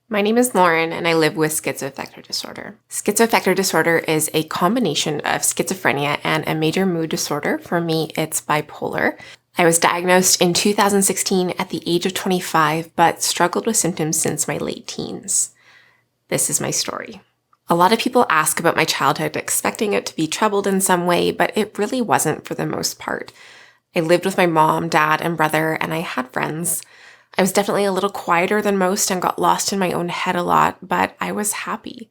My name is Lauren, and I live with schizoaffective disorder. Schizoaffective disorder is a combination of schizophrenia and a major mood disorder. For me, it's bipolar. I was diagnosed in 2016 at the age of 25, but struggled with symptoms since my late teens. This is my story. A lot of people ask about my childhood, expecting it to be troubled in some way, but it really wasn't for the most part. I lived with my mom, dad, and brother, and I had friends. I was definitely a little quieter than most and got lost in my own head a lot, but I was happy.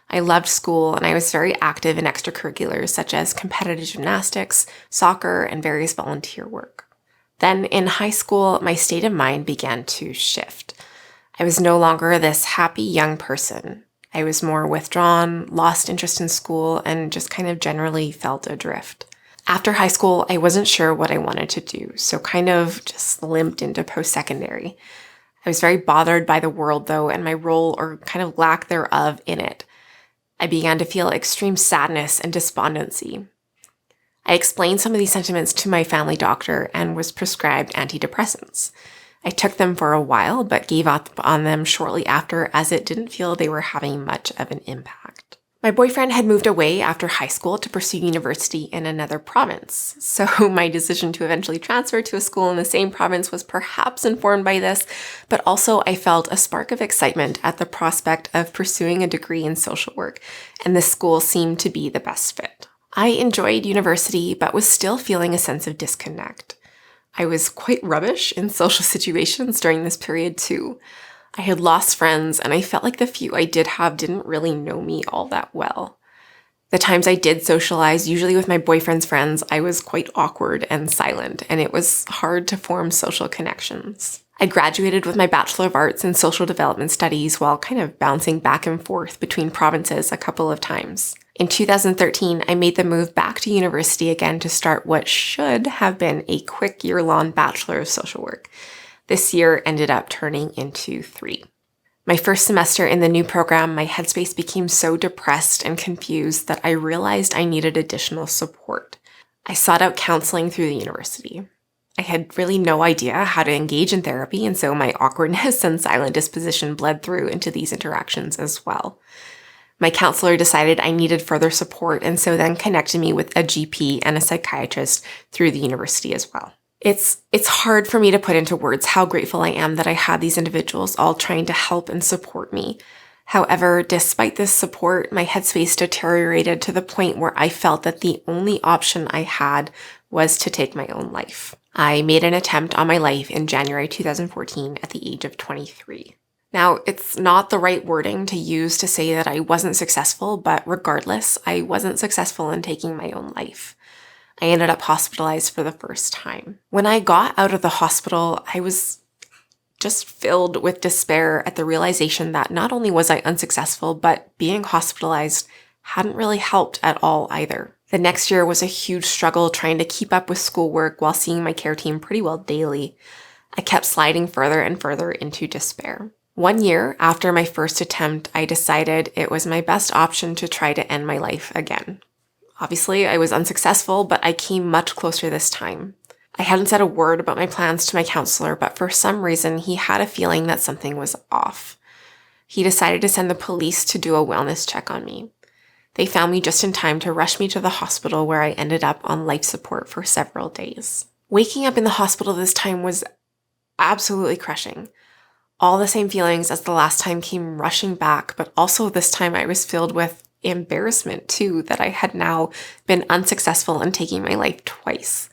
I loved school, and I was very active in extracurriculars such as competitive gymnastics, soccer, and various volunteer work. Then in high school, my state of mind began to shift. I was no longer this happy young person. I was more withdrawn, lost interest in school, and just kind of generally felt adrift. After high school, I wasn't sure what I wanted to do, so kind of just limped into post-secondary. I was very bothered by the world, though, and my role or kind of lack thereof in it. I began to feel extreme sadness and despondency. I explained some of these sentiments to my family doctor and was prescribed antidepressants. I took them for a while, but gave up on them shortly after as it didn't feel they were having much of an impact. My boyfriend had moved away after high school to pursue university in another province, so my decision to eventually transfer to a school in the same province was perhaps informed by this, but also I felt a spark of excitement at the prospect of pursuing a degree in social work, and this school seemed to be the best fit. I enjoyed university, but was still feeling a sense of disconnect. I was quite rubbish in social situations during this period too. I had lost friends, and I felt like the few I did have didn't really know me all that well. The times I did socialize, usually with my boyfriend's friends, I was quite awkward and silent, and it was hard to form social connections. I graduated with my Bachelor of Arts in Social Development Studies while kind of bouncing back and forth between provinces a couple of times. In 2013, I made the move back to university again to start what should have been a quick year-long Bachelor of Social Work. This year ended up turning into 3. My first semester in the new program, my headspace became so depressed and confused that I realized I needed additional support. I sought out counseling through the university. I had really no idea how to engage in therapy, and so my awkwardness and silent disposition bled through into these interactions as well. My counselor decided I needed further support, and so then connected me with a GP and a psychiatrist through the university as well. It's hard for me to put into words how grateful I am that I had these individuals all trying to help and support me. However, despite this support, my headspace deteriorated to the point where I felt that the only option I had was to take my own life. I made an attempt on my life in January 2014 at the age of 23. Now, it's not the right wording to use to say that I wasn't successful, but regardless, I wasn't successful in taking my own life. I ended up hospitalized for the first time. When I got out of the hospital, I was just filled with despair at the realization that not only was I unsuccessful, but being hospitalized hadn't really helped at all either. The next year was a huge struggle trying to keep up with schoolwork while seeing my care team pretty well daily. I kept sliding further and further into despair. 1 year after my first attempt, I decided it was my best option to try to end my life again. Obviously, I was unsuccessful, but I came much closer this time. I hadn't said a word about my plans to my counselor, but for some reason, he had a feeling that something was off. He decided to send the police to do a wellness check on me. They found me just in time to rush me to the hospital, where I ended up on life support for several days. Waking up in the hospital this time was absolutely crushing. All the same feelings as the last time came rushing back, but also this time I was filled with embarrassment too, that I had now been unsuccessful in taking my life twice.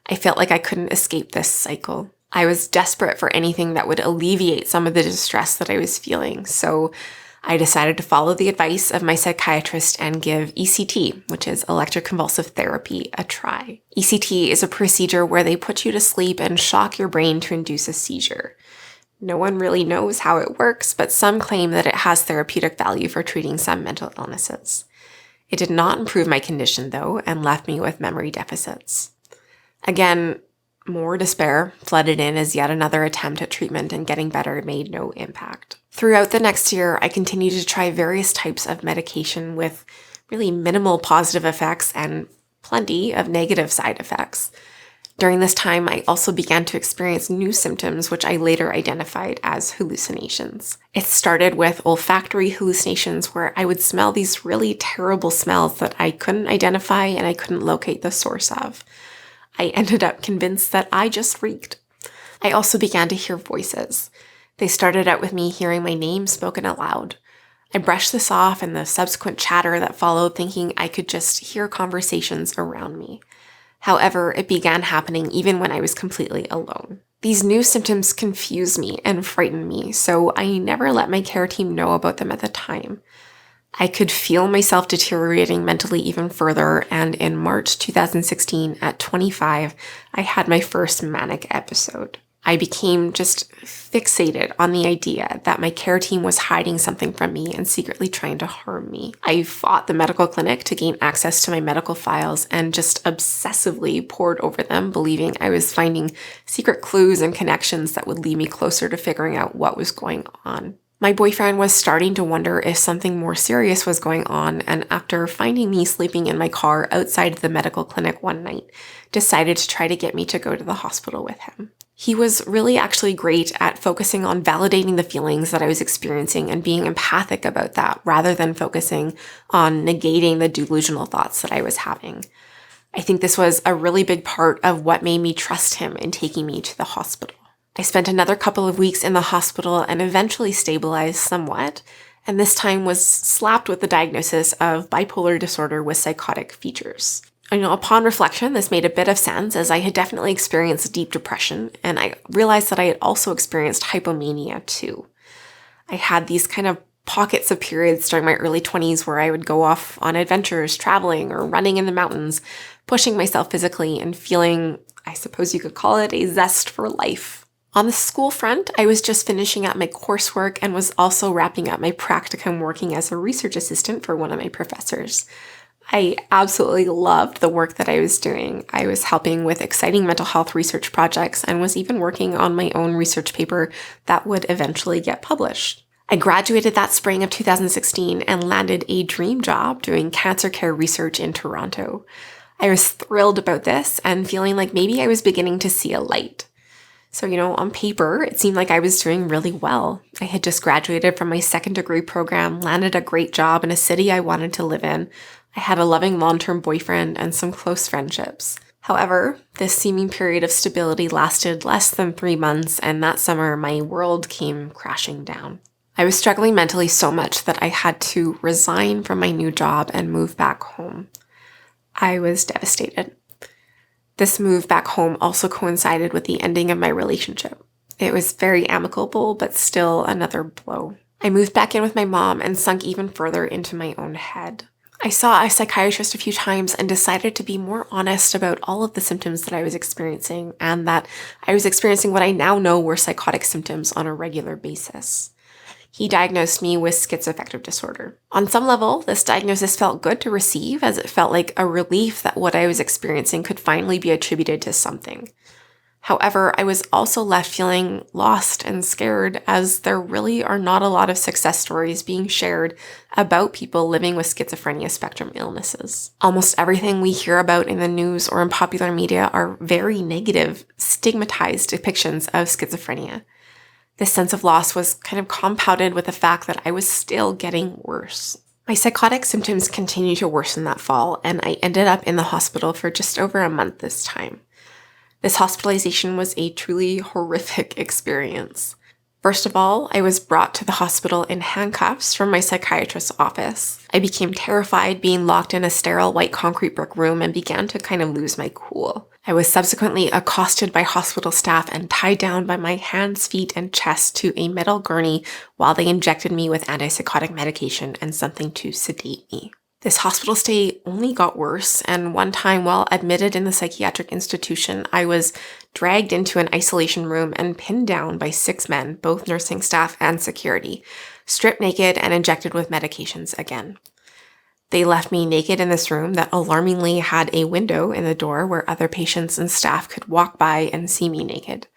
I felt like I couldn't escape this cycle. I was desperate for anything that would alleviate some of the distress that I was feeling, so I decided to follow the advice of my psychiatrist and give ECT, which is electroconvulsive therapy, a try. ECT is a procedure where they put you to sleep and shock your brain to induce a seizure. No one really knows how it works, but some claim that it has therapeutic value for treating some mental illnesses. It did not improve my condition, though, and left me with memory deficits. Again, more despair flooded in as yet another attempt at treatment, and getting better made no impact. Throughout the next year, I continued to try various types of medication with really minimal positive effects and plenty of negative side effects. During this time, I also began to experience new symptoms, which I later identified as hallucinations. It started with olfactory hallucinations where I would smell these really terrible smells that I couldn't identify and I couldn't locate the source of. I ended up convinced that I just reeked. I also began to hear voices. They started out with me hearing my name spoken aloud. I brushed this off and the subsequent chatter that followed, thinking I could just hear conversations around me. However, it began happening even when I was completely alone. These new symptoms confused me and frightened me, so I never let my care team know about them at the time. I could feel myself deteriorating mentally even further, and in March 2016, at 25, I had my first manic episode. I became just fixated on the idea that my care team was hiding something from me and secretly trying to harm me. I fought the medical clinic to gain access to my medical files and just obsessively pored over them, believing I was finding secret clues and connections that would lead me closer to figuring out what was going on. My boyfriend was starting to wonder if something more serious was going on, and after finding me sleeping in my car outside the medical clinic one night, decided to try to get me to go to the hospital with him. He was really actually great at focusing on validating the feelings that I was experiencing and being empathic about that, rather than focusing on negating the delusional thoughts that I was having. I think this was a really big part of what made me trust him in taking me to the hospital. I spent another couple of weeks in the hospital and eventually stabilized somewhat, and this time was slapped with the diagnosis of bipolar disorder with psychotic features. Upon reflection, this made a bit of sense, as I had definitely experienced deep depression, and I realized that I had also experienced hypomania too. I had these kind of pockets of periods during my early 20s where I would go off on adventures, traveling or running in the mountains, pushing myself physically and feeling, I suppose you could call it, a zest for life. On the school front, I was just finishing up my coursework and was also wrapping up my practicum working as a research assistant for one of my professors. I absolutely loved the work that I was doing. I was helping with exciting mental health research projects and was even working on my own research paper that would eventually get published. I graduated that spring of 2016 and landed a dream job doing cancer care research in Toronto. I was thrilled about this and feeling like maybe I was beginning to see a light. So, on paper, it seemed like I was doing really well. I had just graduated from my second degree program, landed a great job in a city I wanted to live in. I had a loving long-term boyfriend and some close friendships. However, this seeming period of stability lasted less than 3 months, and that summer, my world came crashing down. I was struggling mentally so much that I had to resign from my new job and move back home. I was devastated. This move back home also coincided with the ending of my relationship. It was very amicable, but still another blow. I moved back in with my mom and sunk even further into my own head. I saw a psychiatrist a few times and decided to be more honest about all of the symptoms that I was experiencing, and that I was experiencing what I now know were psychotic symptoms on a regular basis. He diagnosed me with schizoaffective disorder. On some level, this diagnosis felt good to receive, as it felt like a relief that what I was experiencing could finally be attributed to something. However, I was also left feeling lost and scared, as there really are not a lot of success stories being shared about people living with schizophrenia spectrum illnesses. Almost everything we hear about in the news or in popular media are very negative, stigmatized depictions of schizophrenia. This sense of loss was kind of compounded with the fact that I was still getting worse. My psychotic symptoms continued to worsen that fall, and I ended up in the hospital for just over a month this time. This hospitalization was a truly horrific experience. First of all, I was brought to the hospital in handcuffs from my psychiatrist's office. I became terrified being locked in a sterile white concrete brick room and began to kind of lose my cool. I was subsequently accosted by hospital staff and tied down by my hands, feet, and chest to a metal gurney while they injected me with antipsychotic medication and something to sedate me. This hospital stay only got worse, and one time while admitted in the psychiatric institution, I was dragged into an isolation room and pinned down by 6 men, both nursing staff and security, stripped naked and injected with medications again. They left me naked in this room that alarmingly had a window in the door where other patients and staff could walk by and see me naked.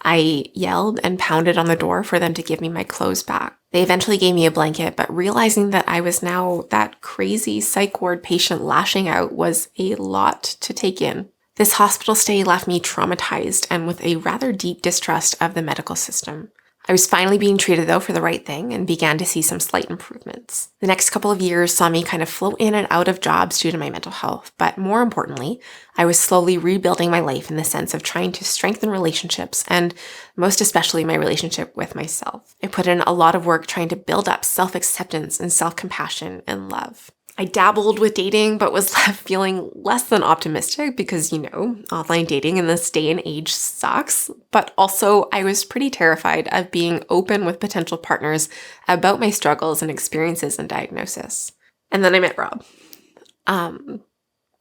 I yelled and pounded on the door for them to give me my clothes back. They eventually gave me a blanket, but realizing that I was now that crazy psych ward patient lashing out was a lot to take in. This hospital stay left me traumatized and with a rather deep distrust of the medical system. I was finally being treated, though, for the right thing and began to see some slight improvements. The next couple of years saw me kind of float in and out of jobs due to my mental health, but more importantly, I was slowly rebuilding my life in the sense of trying to strengthen relationships and most especially my relationship with myself. I put in a lot of work trying to build up self-acceptance and self-compassion and love. I dabbled with dating, but was left feeling less than optimistic because, online dating in this day and age sucks. But also, I was pretty terrified of being open with potential partners about my struggles and experiences and diagnosis. And then I met Rob.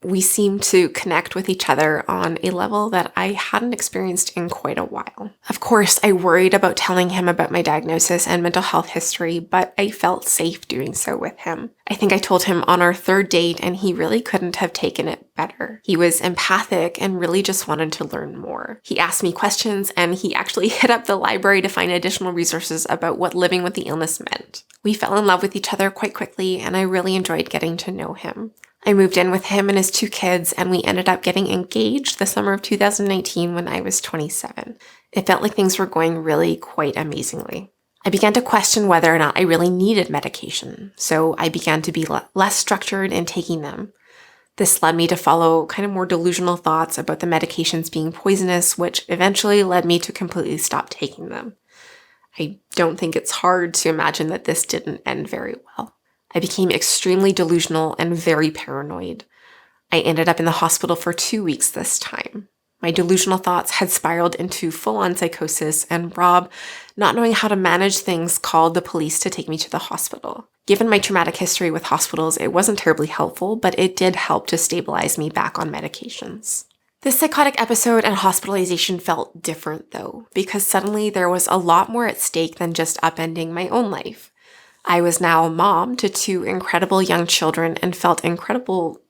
We seemed to connect with each other on a level that I hadn't experienced in quite a while. Of course, I worried about telling him about my diagnosis and mental health history, but I felt safe doing so with him. I think I told him on our third date, and he really couldn't have taken it better. He was empathic and really just wanted to learn more. He asked me questions, and he actually hit up the library to find additional resources about what living with the illness meant. We fell in love with each other quite quickly, and I really enjoyed getting to know him. I moved in with him and his 2 kids, and we ended up getting engaged the summer of 2019 when I was 27. It felt like things were going really quite amazingly. I began to question whether or not I really needed medication, so I began to be less structured in taking them. This led me to follow kind of more delusional thoughts about the medications being poisonous, which eventually led me to completely stop taking them. I don't think it's hard to imagine that this didn't end very well. I became extremely delusional and very paranoid. I ended up in the hospital for 2 weeks this time. My delusional thoughts had spiraled into full-on psychosis, and Rob, not knowing how to manage things, called the police to take me to the hospital. Given my traumatic history with hospitals, it wasn't terribly helpful, but it did help to stabilize me back on medications. This psychotic episode and hospitalization felt different, though, because suddenly there was a lot more at stake than just upending my own life. I was now a mom to 2 incredible young children and felt incredible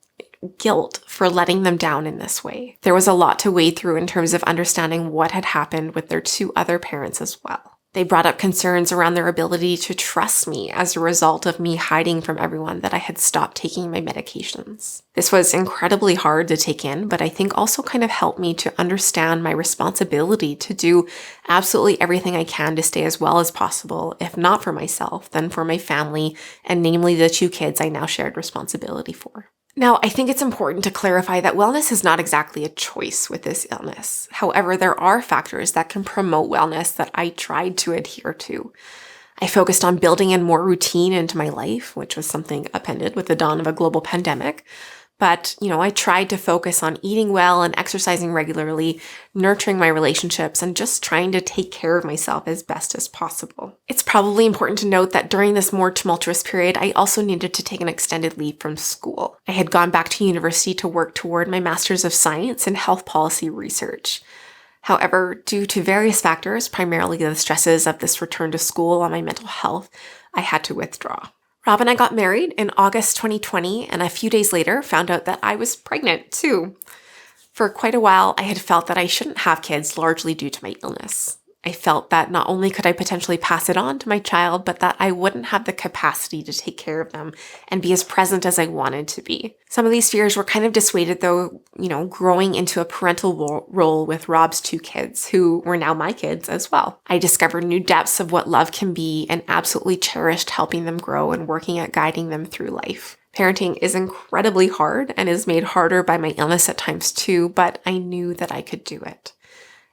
guilt for letting them down in this way. There was a lot to wade through in terms of understanding what had happened with their 2 other parents as well. They brought up concerns around their ability to trust me as a result of me hiding from everyone that I had stopped taking my medications. This was incredibly hard to take in, but I think also kind of helped me to understand my responsibility to do absolutely everything I can to stay as well as possible, if not for myself, then for my family, and namely the 2 kids I now shared responsibility for. Now, I think it's important to clarify that wellness is not exactly a choice with this illness. However, there are factors that can promote wellness that I tried to adhere to. I focused on building in more routine into my life, which was something upended with the dawn of a global pandemic. But, I tried to focus on eating well and exercising regularly, nurturing my relationships, and just trying to take care of myself as best as possible. It's probably important to note that during this more tumultuous period, I also needed to take an extended leave from school. I had gone back to university to work toward my Master's of Science in Health Policy Research. However, due to various factors, primarily the stresses of this return to school on my mental health, I had to withdraw. Rob and I got married in August 2020, and a few days later found out that I was pregnant too. For quite a while, I had felt that I shouldn't have kids largely due to my illness. I felt that not only could I potentially pass it on to my child, but that I wouldn't have the capacity to take care of them and be as present as I wanted to be. Some of these fears were kind of dissuaded though, growing into a parental role with Rob's 2 kids, who were now my kids as well. I discovered new depths of what love can be and absolutely cherished helping them grow and working at guiding them through life. Parenting is incredibly hard and is made harder by my illness at times too, but I knew that I could do it.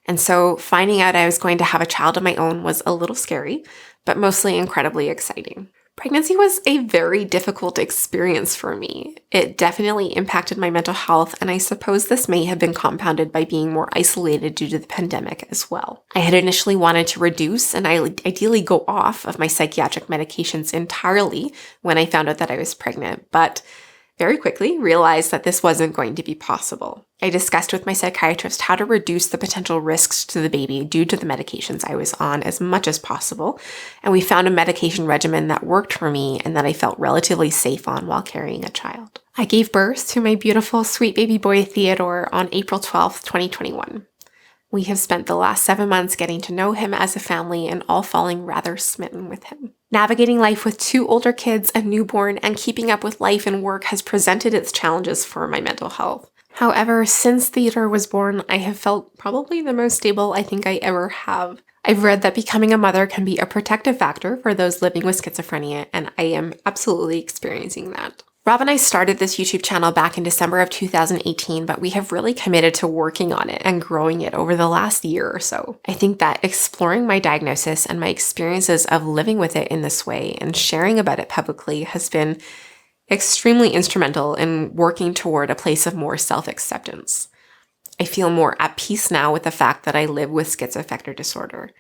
And so finding out I was going to have a child of my own was a little scary, but mostly incredibly exciting. Pregnancy was a very difficult experience for me. It definitely impacted my mental health, and I suppose this may have been compounded by being more isolated due to the pandemic as well. I had initially wanted to reduce and ideally go off of my psychiatric medications entirely when I found out that I was pregnant, but very quickly realized that this wasn't going to be possible. I discussed with my psychiatrist how to reduce the potential risks to the baby due to the medications I was on as much as possible, and we found a medication regimen that worked for me and that I felt relatively safe on while carrying a child. I gave birth to my beautiful, sweet baby boy Theodore on April 12th, 2021. We have spent the last 7 months getting to know him as a family and all falling rather smitten with him. Navigating life with 2 older kids, a newborn, and keeping up with life and work has presented its challenges for my mental health. However, since Theodore was born, I have felt probably the most stable I think I ever have. I've read that becoming a mother can be a protective factor for those living with schizophrenia, and I am absolutely experiencing that. Rob and I started this YouTube channel back in December of 2018, but we have really committed to working on it and growing it over the last year or so. I think that exploring my diagnosis and my experiences of living with it in this way and sharing about it publicly has been extremely instrumental in working toward a place of more self-acceptance. I feel more at peace now with the fact that I live with schizoaffective disorder,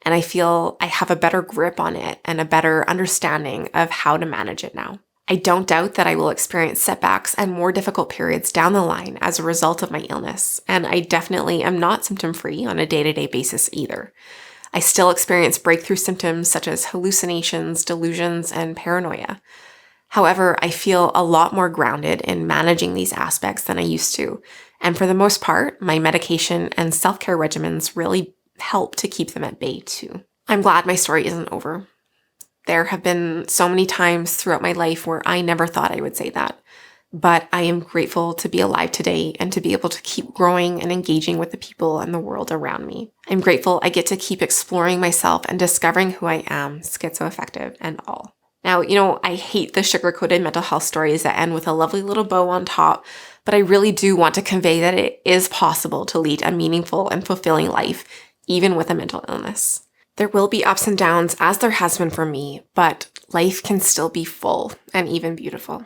and I feel I have a better grip on it and a better understanding of how to manage it now. I don't doubt that I will experience setbacks and more difficult periods down the line as a result of my illness, and I definitely am not symptom-free on a day-to-day basis either. I still experience breakthrough symptoms such as hallucinations, delusions, and paranoia. However, I feel a lot more grounded in managing these aspects than I used to, and for the most part, my medication and self-care regimens really help to keep them at bay too. I'm glad my story isn't over. There have been so many times throughout my life where I never thought I would say that, but I am grateful to be alive today and to be able to keep growing and engaging with the people and the world around me. I'm grateful I get to keep exploring myself and discovering who I am, schizoaffective and all. Now, I hate the sugar-coated mental health stories that end with a lovely little bow on top, but I really do want to convey that it is possible to lead a meaningful and fulfilling life, even with a mental illness. There will be ups and downs, as there has been for me, but life can still be full and even beautiful.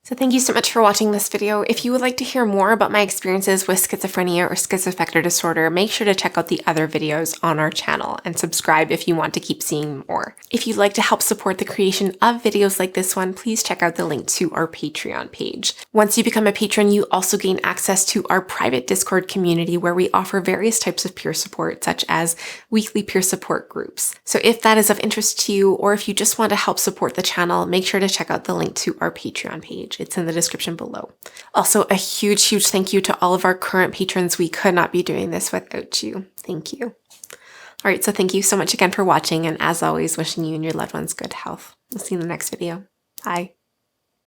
So thank you so much for watching this video. If you would like to hear more about my experiences with schizophrenia or schizoaffective disorder, make sure to check out the other videos on our channel and subscribe if you want to keep seeing more. If you'd like to help support the creation of videos like this one, please check out the link to our Patreon page. Once you become a patron, you also gain access to our private Discord community where we offer various types of peer support, such as weekly peer support groups. So if that is of interest to you, or if you just want to help support the channel, make sure to check out the link to our Patreon page. It's in the description below. Also, a huge thank you to all of our current patrons. We could not be doing this without you. Thank you. All right, so thank you so much again for watching, and as always, wishing you and your loved ones good health. We'll see you in the next video. Bye.